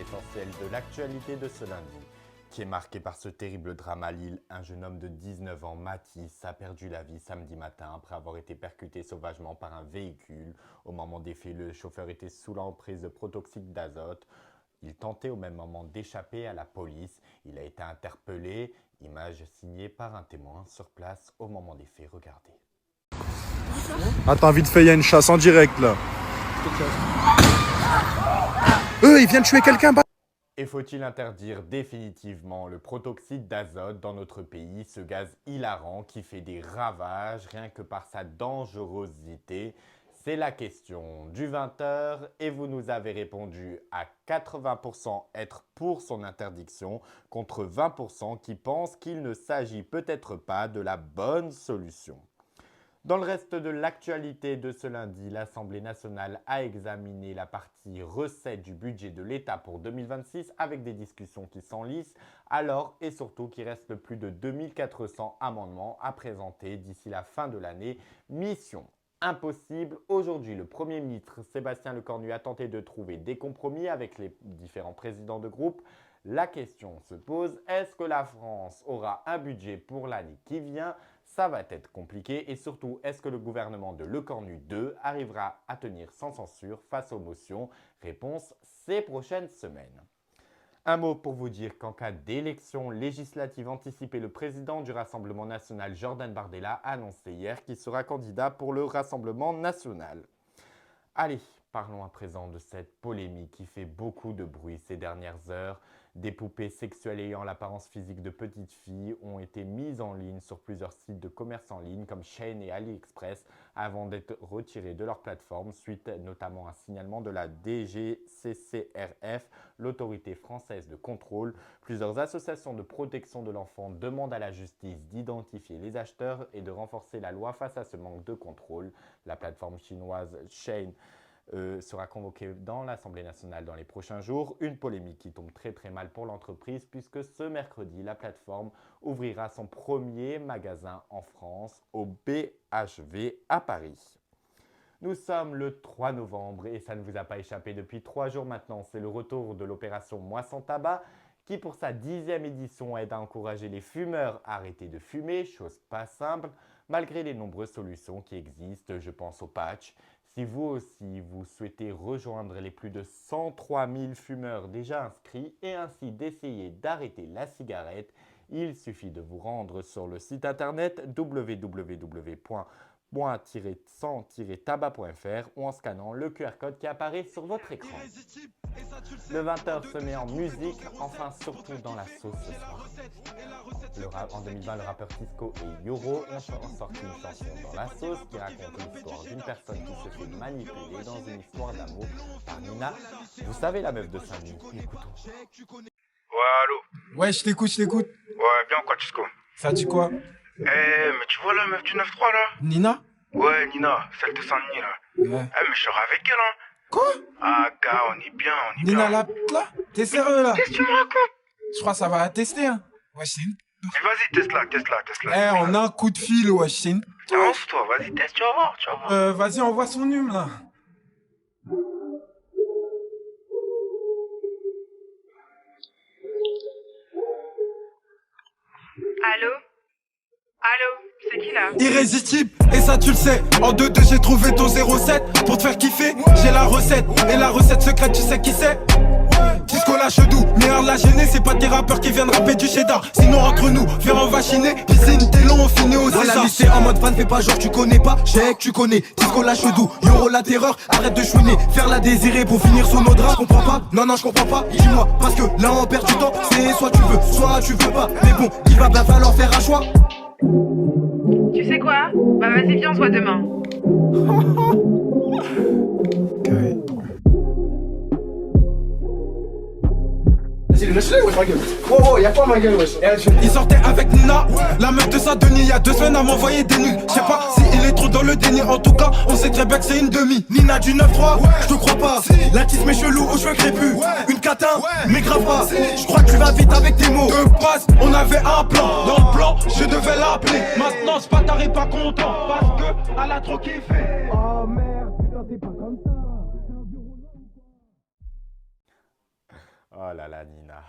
l'essentiel de l'actualité de ce lundi, qui est marqué par ce terrible drame à Lille. Un jeune homme de 19 ans, Mathis, a perdu la vie samedi matin après avoir été percuté sauvagement par un véhicule. Au moment des faits, le chauffeur était sous l'emprise de protoxyde d'azote. Il tentait au même moment d'échapper à la police. Il a été interpellé. Image signée par un témoin sur place au moment des faits. Regardez. Attends, vite fait, il y a une chasse en direct là. Il vient de tuer quelqu'un. Et faut-il interdire définitivement le protoxyde d'azote dans notre pays, ce gaz hilarant qui fait des ravages rien que par sa dangerosité? C'est la question du 20h et vous nous avez répondu à 80% être pour son interdiction contre 20% qui pensent qu'il ne s'agit peut-être pas de la bonne solution. Dans le reste de l'actualité de ce lundi, l'Assemblée nationale a examiné la partie recettes du budget de l'État pour 2026 avec des discussions qui s'enlisent, alors et surtout qu'il reste plus de 2400 amendements à présenter d'ici la fin de l'année. Mission impossible. Aujourd'hui, le Premier ministre Sébastien Lecornu a tenté de trouver des compromis avec les différents présidents de groupe. La question se pose, est-ce que la France aura un budget pour l'année qui vient? Ça va être compliqué et surtout, est-ce que le gouvernement de Lecornu 2 arrivera à tenir sans censure face aux motions? Réponse ces prochaines semaines. Un mot pour vous dire qu'en cas d'élection législative anticipée, le président du Rassemblement national, Jordan Bardella, a annoncé hier qu'il sera candidat pour le Rassemblement national. Allez, parlons à présent de cette polémique qui fait beaucoup de bruit ces dernières heures. Des poupées sexuelles ayant l'apparence physique de petites filles ont été mises en ligne sur plusieurs sites de commerce en ligne comme Shein et AliExpress avant d'être retirées de leur plateforme suite notamment à un signalement de la DGCCRF, l'autorité française de contrôle. Plusieurs associations de protection de l'enfant demandent à la justice d'identifier les acheteurs et de renforcer la loi face à ce manque de contrôle. La plateforme chinoise Shein sera convoquée dans l'Assemblée nationale dans les prochains jours. Une polémique qui tombe très mal pour l'entreprise puisque ce mercredi, la plateforme ouvrira son premier magasin en France au BHV à Paris. Nous sommes le 3 novembre et ça ne vous a pas échappé depuis 3 jours maintenant. C'est le retour de l'opération Moi sans tabac qui pour sa 10e édition aide à encourager les fumeurs à arrêter de fumer, chose pas simple, malgré les nombreuses solutions qui existent, je pense au patch. Si vous aussi, vous souhaitez rejoindre les plus de 103 000 fumeurs déjà inscrits et ainsi d'essayer d'arrêter la cigarette, il suffit de vous rendre sur le site internet www.moins-100-tabac.fr ou en scannant le QR code qui apparaît sur votre écran. Le 20h se met en musique, enfin surtout dans la sauce ce soir. En 2020, le rappeur Tisco et Yoro ont sorti une chanson dans la sauce qui raconte l'histoire d'une personne qui se fait manipuler dans une histoire d'amour par Nina. Vous savez, la meuf de Saint-Denis. Écoutons. Ouais, allô? Ouais, je t'écoute. Ouais, bien quoi, Tisco? Ça dit quoi? Mais tu vois la meuf du 9-3 là? Nina? Ouais, Nina, celle de Saint-Denis là. Ouais. Mais je serai avec elle, hein. Quoi? Ah, gars, on est bien. Nina la pute là? T'es sérieux là? Qu'est-ce que tu me racontes? Je crois que ça va la tester, hein. Ouais, c'est une... Mais vas-y, teste-la. on a un coup de fil, ouais, c'est une... Lance-toi, vas-y, teste, tu vas voir. Vas-y, envoie son numéro là. Allô, c'est qui là? Irrésistible, et ça tu le sais. En 2-2 j'ai trouvé ton 07 pour te faire kiffer. J'ai la recette, et la recette secrète tu sais qui c'est? Tisco lâche doux, meilleur la gêner. C'est pas des rappeurs qui viennent rapper du cheddar. Sinon entre nous, viens on va chiner. Piscine, t'es long, on finit au César. La liste en mode fan, fais pas genre tu connais pas. Check, tu connais, Tisco lâche doux. Yoro la terreur, arrête de chouiner. Faire la désirée pour finir sous nos draps. Je comprends pas, non je comprends pas. Dis-moi, parce que là on perd du temps. C'est soit tu veux, soit tu veux pas. Mais bon, il va bien falloir faire un choix. Tu sais quoi? Bah vas-y, viens, on se voit demain. Vas-y, lâche-le, wesh, ma gueule. Wow, y'a quoi, ma gueule, wesh? Il sortait avec Nina, la meuf de Saint-Denis, y'a 2 semaines à m'envoyer des nudes. J'sais pas si il est trop dans le déni, en tout cas, on sait très bien que c'est une demi. Nina du 9-3, j'te crois pas. La tisse mes chelous aux cheveux crépus. Une catin, mais grave pas. J'crois que tu vas vite avec tes mots. De passe, on avait un plan. Dans le plan, je devais l'appeler. Maintenant, c'est pas t'arrives pas content. Parce que, elle a trop kiffé. Oh merde, putain, c'est pas comme ça. Oh là là, Nina.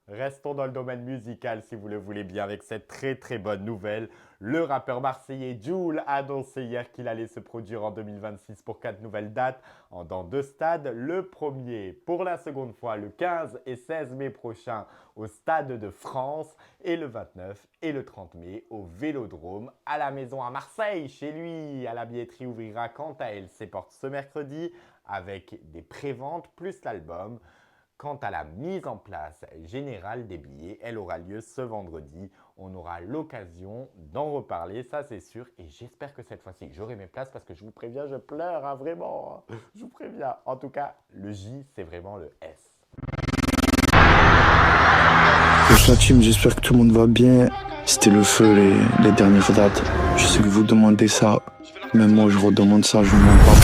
Restons dans le domaine musical si vous le voulez bien avec cette très très bonne nouvelle. Le rappeur marseillais Jul a annoncé hier qu'il allait se produire en 2026 pour 4 nouvelles dates dans 2 stades. Le premier pour la seconde fois le 15 et 16 mai prochain au Stade de France et le 29 et le 30 mai au Vélodrome à la Maison à Marseille. Chez lui, à la billetterie ouvrira quant à elle ses portes ce mercredi avec des préventes plus l'album. Quant à la mise en place générale des billets, elle aura lieu ce vendredi. On aura l'occasion d'en reparler, ça c'est sûr. Et j'espère que cette fois-ci, j'aurai mes places parce que je vous préviens, je pleure, hein, vraiment. Je vous préviens. En tout cas, le J, c'est vraiment le S. Wesh la team, j'espère que tout le monde va bien. C'était le feu les dernières dates. Je sais que vous demandez ça. Même moi je redemande ça, je vous mens pas.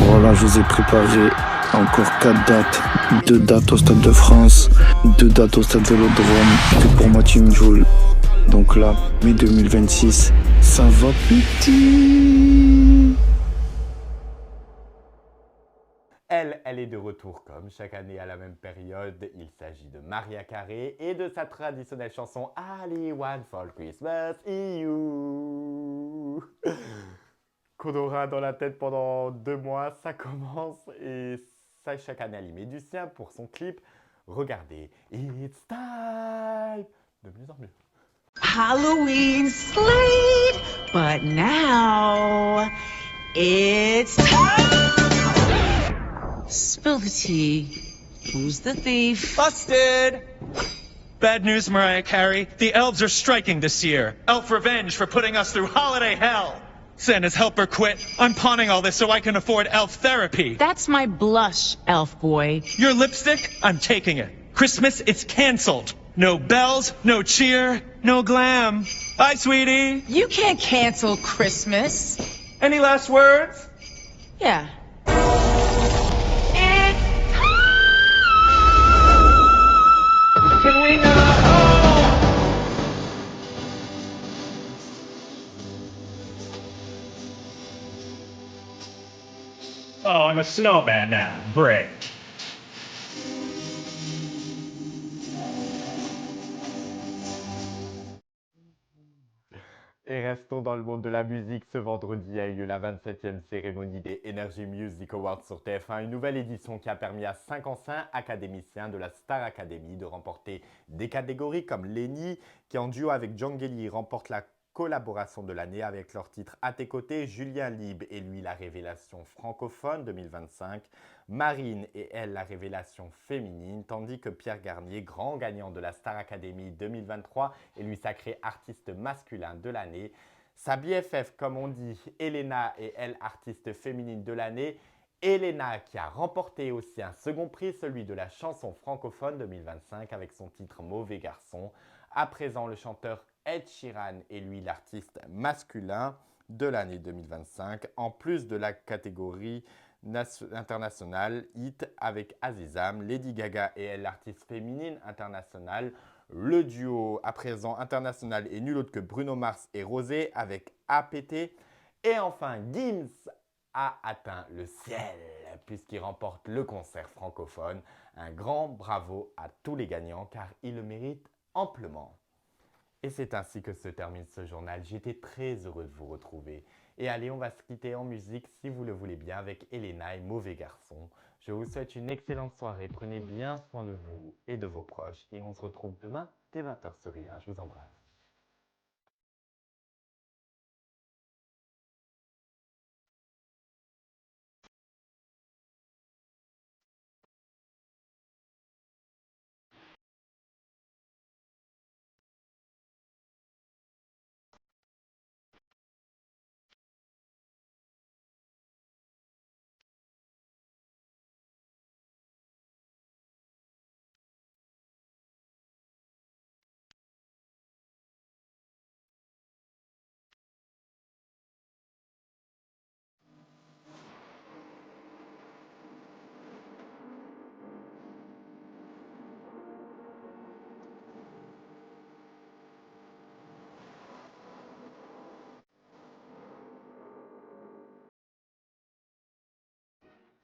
Voilà, je vous ai préparé encore 4 dates. 2 dates au Stade de France, 2 dates au Stade Vélodrome. C'est pour ma team Joule. Donc là, mai 2026, ça va petit. Elle est de retour comme chaque année à la même période. Il s'agit de Maria Carey et de sa traditionnelle chanson All I Want for Christmas is You. Qu'on aura dans la tête pendant 2 mois, ça commence et ça chaque année elle y met du sien pour son clip. Regardez, it's time. De mieux en mieux. Halloween slate, but now it's spill the tea. Who's the thief? Busted! Bad news, Mariah Carey. The elves are striking this year. Elf revenge for putting us through holiday hell. Santa's helper quit. I'm pawning all this so I can afford elf therapy. That's my blush, elf boy. Your lipstick? I'm taking it. Christmas, it's canceled. No bells, no cheer, no glam. Bye, sweetie. You can't cancel Christmas. Any last words? Yeah. Can we not? Oh, I'm a snowman now. Great. Et restons dans le monde de la musique. Ce vendredi a eu lieu la 27e cérémonie des Energy Music Awards sur TF1. Une nouvelle édition qui a permis à 5 anciens académiciens de la Star Academy de remporter des catégories comme Lenny, qui en duo avec Djangeli remporte la collaboration de l'année avec leur titre À tes côtés. Julien Lieb et lui la révélation francophone 2025. Marine et elle la révélation féminine, tandis que Pierre Garnier, grand gagnant de la Star Academy 2023, est lui sacré artiste masculin de l'année. Sa BFF, comme on dit, Elena et elle artiste féminine de l'année. Elena qui a remporté aussi un second prix, celui de la chanson francophone 2025 avec son titre Mauvais garçon. À présent, le chanteur Ed Sheeran est lui l'artiste masculin de l'année 2025, en plus de la catégorie internationale hit avec Azizam. Lady Gaga et elle l'artiste féminine internationale. Le duo à présent international est nul autre que Bruno Mars et Rosé avec APT. Et enfin, Gims a atteint le ciel puisqu'il remporte le concert francophone. Un grand bravo à tous les gagnants car ils le méritent amplement. Et c'est ainsi que se termine ce journal. J'étais très heureux de vous retrouver. Et allez, on va se quitter en musique si vous le voulez bien avec Elena et Mauvais garçon. Je vous souhaite une excellente soirée. Prenez bien soin de vous et de vos proches. Et on se retrouve demain dès 20h sur Rien. Je vous embrasse.